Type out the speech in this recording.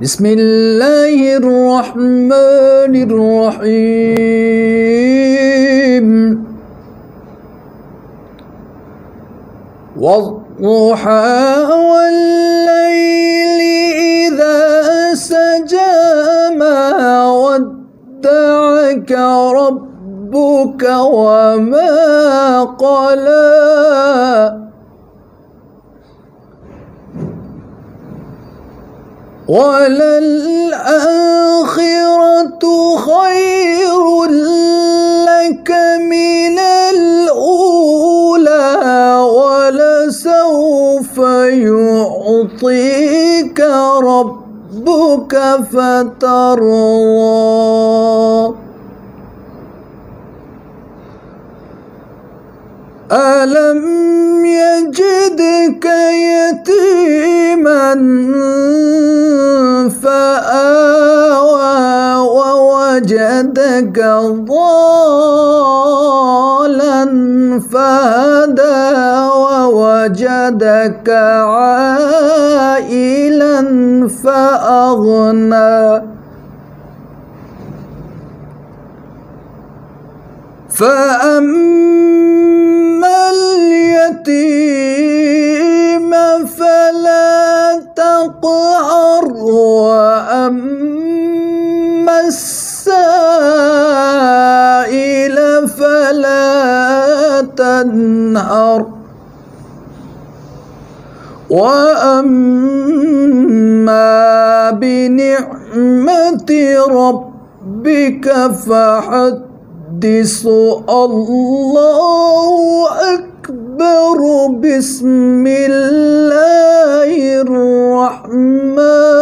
بسم الله الرحمن الرحيم والضحى والليل إذا سجى ما ودعك ربك وما قلى وللآخرة خير لك من الأولى ولسوف يعطيك ربك فترضى ألم يجدك يتيما فآوى ووجدك ضالا فهدى ووجدك عائلا فأغنى فأما اليتيم فلا تقهر وأما السائل فلا تنهر وأما بنعمة ربك فحدث الله أكبر بسم الله الرحمن